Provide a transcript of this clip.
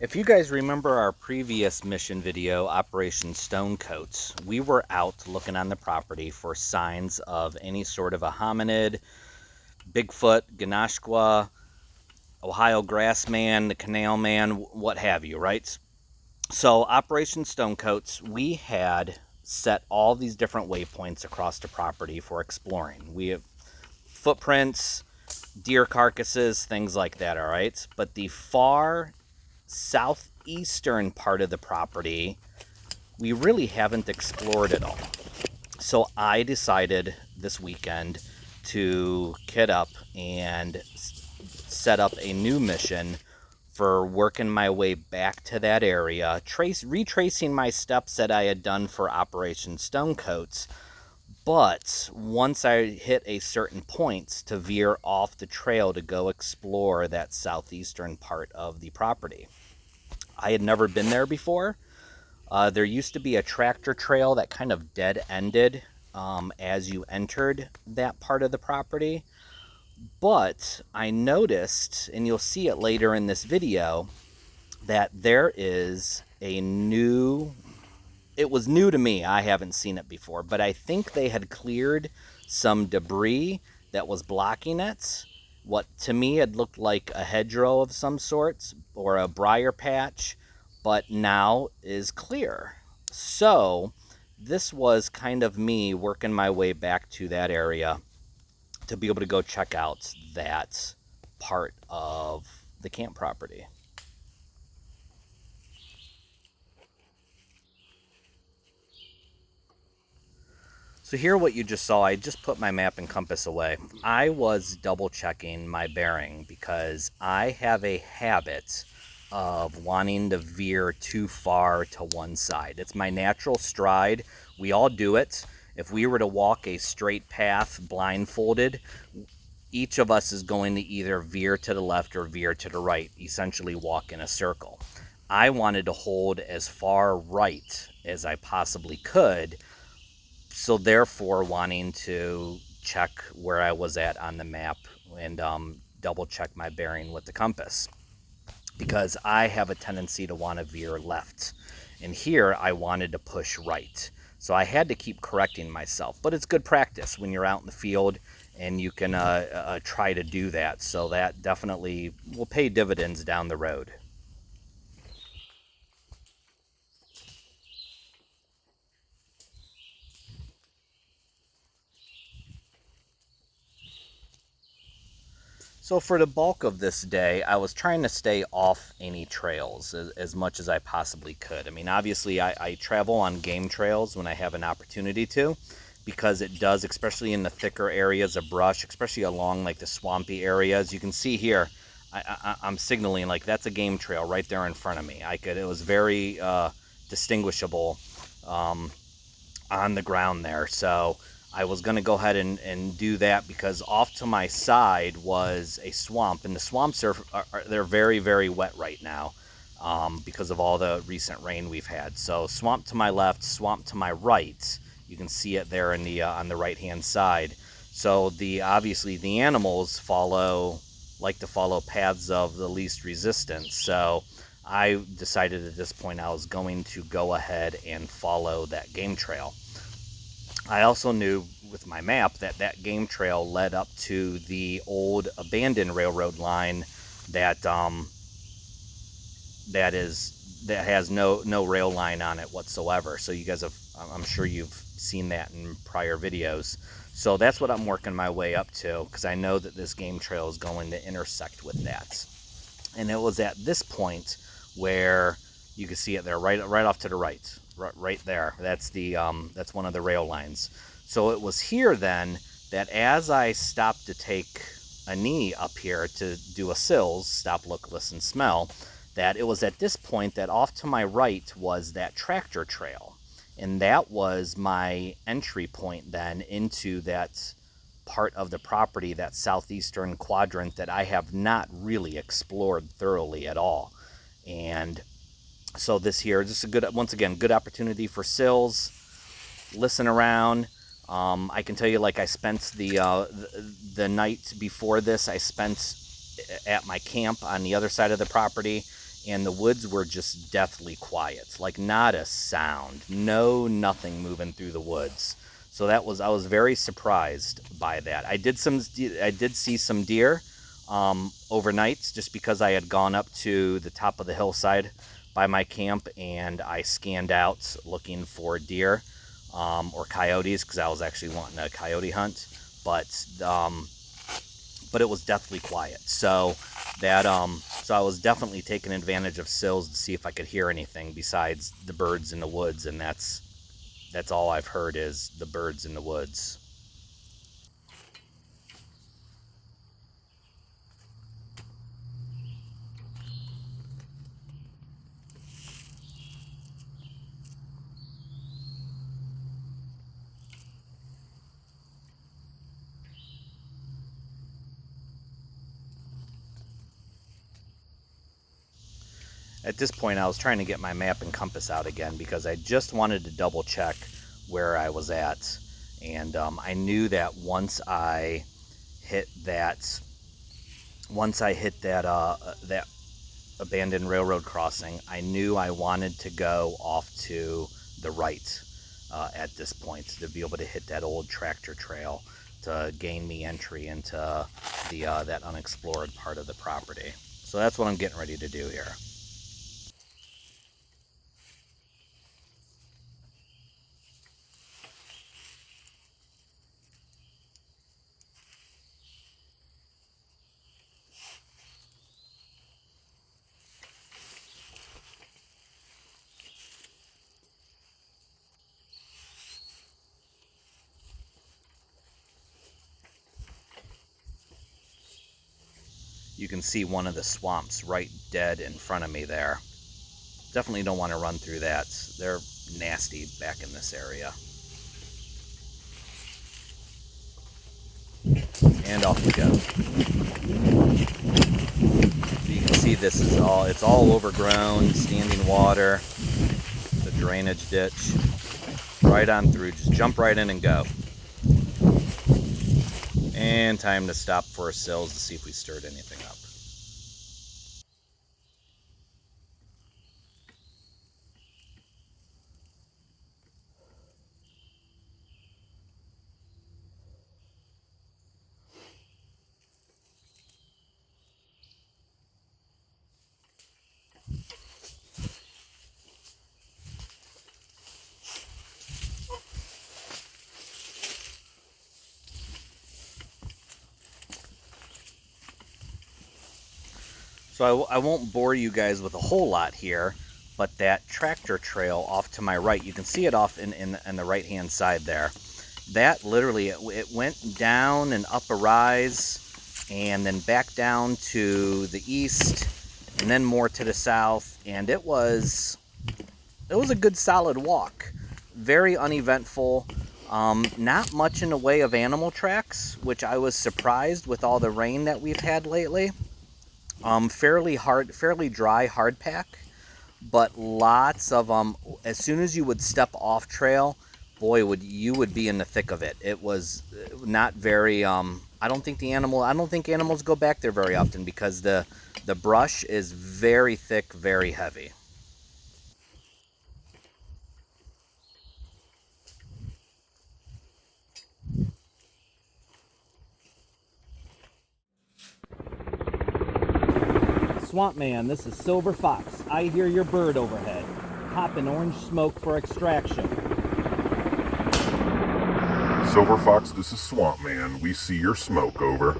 If you guys remember our previous mission video, Operation Stonecoats, we were out looking on the property for signs of any sort of a hominid, Bigfoot, Ganashqua, Ohio Grassman, the Canal Man, what have you, right? So Operation Stonecoats, we had set all these different waypoints across the property for exploring. We have footprints, deer carcasses, things like that, all right? But the far southeastern part of the property, we really haven't explored at all. So I decided this weekend to kit up and set up a new mission for working my way back to that area, retracing my steps that I had done for Operation Stonecoats. But once I hit a certain point, to veer off the trail to go explore that southeastern part of the property. I had never been there before. There used to be a tractor trail that kind of dead-ended as you entered that part of the property. But I noticed, and you'll see it later in this video, that there is a new... It was new to me. I haven't seen it before, but I think they had cleared some debris that was blocking it. What to me had looked like a hedgerow of some sorts or a briar patch, but now is clear. So this was kind of me working my way back to that area to be able to go check out that part of the camp property. So here what you just saw, I just put my map and compass away. I was double checking my bearing because I have a habit of wanting to veer too far to one side. It's my natural stride. We all do it. If we were to walk a straight path blindfolded, each of us is going to either veer to the left or veer to the right, essentially walk in a circle. I wanted to hold as far right as I possibly could, so therefore wanting to check where I was at on the map and double check my bearing with the compass, because I have a tendency to want to veer left, and here I wanted to push right. So I had to keep correcting myself, but it's good practice when you're out in the field and you can try to do that. So that definitely will pay dividends down the road. So for the bulk of this day, I was trying to stay off any trails as much as I possibly could. I mean, obviously, I travel on game trails when I have an opportunity to, because it does, especially in the thicker areas of brush, especially along like the swampy areas. You can see here, I'm signaling like that's a game trail right there in front of me. It was very distinguishable on the ground there. So I was going to go ahead and do that, because off to my side was a swamp, and the swamps they're very, very wet right now because of all the recent rain we've had. So swamp to my left, swamp to my right. You can see it there in the on the right hand side. So obviously the animals like to follow paths of the least resistance. So I decided at this point I was going to go ahead and follow that game trail. I also knew with my map that that game trail led up to the old abandoned railroad line that has no rail line on it whatsoever. So you guys I'm sure you've seen that in prior videos. So that's what I'm working my way up to, because I know that this game trail is going to intersect with that. And it was at this point where you can see it there, right off to the right. Right there, that's one of the rail lines. So it was here then that as I stopped to take a knee up here to do a SILS, stop, look, listen, smell, that it was at this point that off to my right was that tractor trail, and that was my entry point then into that part of the property, that southeastern quadrant that I have not really explored thoroughly at all. And so this is a good, once again, good opportunity for SILS. Listen around. I can tell you, like, I spent the night before this, I spent at my camp on the other side of the property, and the woods were just deathly quiet, like not a sound, nothing moving through the woods. So I was very surprised by that. I did see some deer overnight, just because I had gone up to the top of the hillside by my camp and I scanned out looking for deer or coyotes, because I was actually wanting a coyote hunt, but it was deathly quiet. So I was definitely taking advantage of sills to see if I could hear anything besides the birds in the woods, and that's all I've heard is the birds in the woods. At this point, I was trying to get my map and compass out again because I just wanted to double check where I was at. And I knew that once I hit that that abandoned railroad crossing, I knew I wanted to go off to the right at this point to be able to hit that old tractor trail to gain me entry into the that unexplored part of the property. So that's what I'm getting ready to do here. You can see one of the swamps right dead in front of me there. Definitely don't want to run through that. They're nasty back in this area. And off we go. You can see it's all overgrown, standing water, the drainage ditch. Right on through, just jump right in and go. And time to stop for our sills to see if we stirred anything up. So I won't bore you guys with a whole lot here, but that tractor trail off to my right, you can see it off in the right hand side there. That literally, it went down and up a rise and then back down to the east and then more to the south, and it was a good solid walk. Very uneventful. Not much in the way of animal tracks, which I was surprised with all the rain that we've had lately. Fairly dry hard pack, but lots of as soon as you would step off trail, boy, you would be in the thick of it. It was not very I don't think animals go back there very often because the brush is very thick, very heavy. Swamp Man, this is Silver Fox. I hear your bird overhead. Popping orange smoke for extraction. Silver Fox, this is Swamp Man. We see your smoke, over.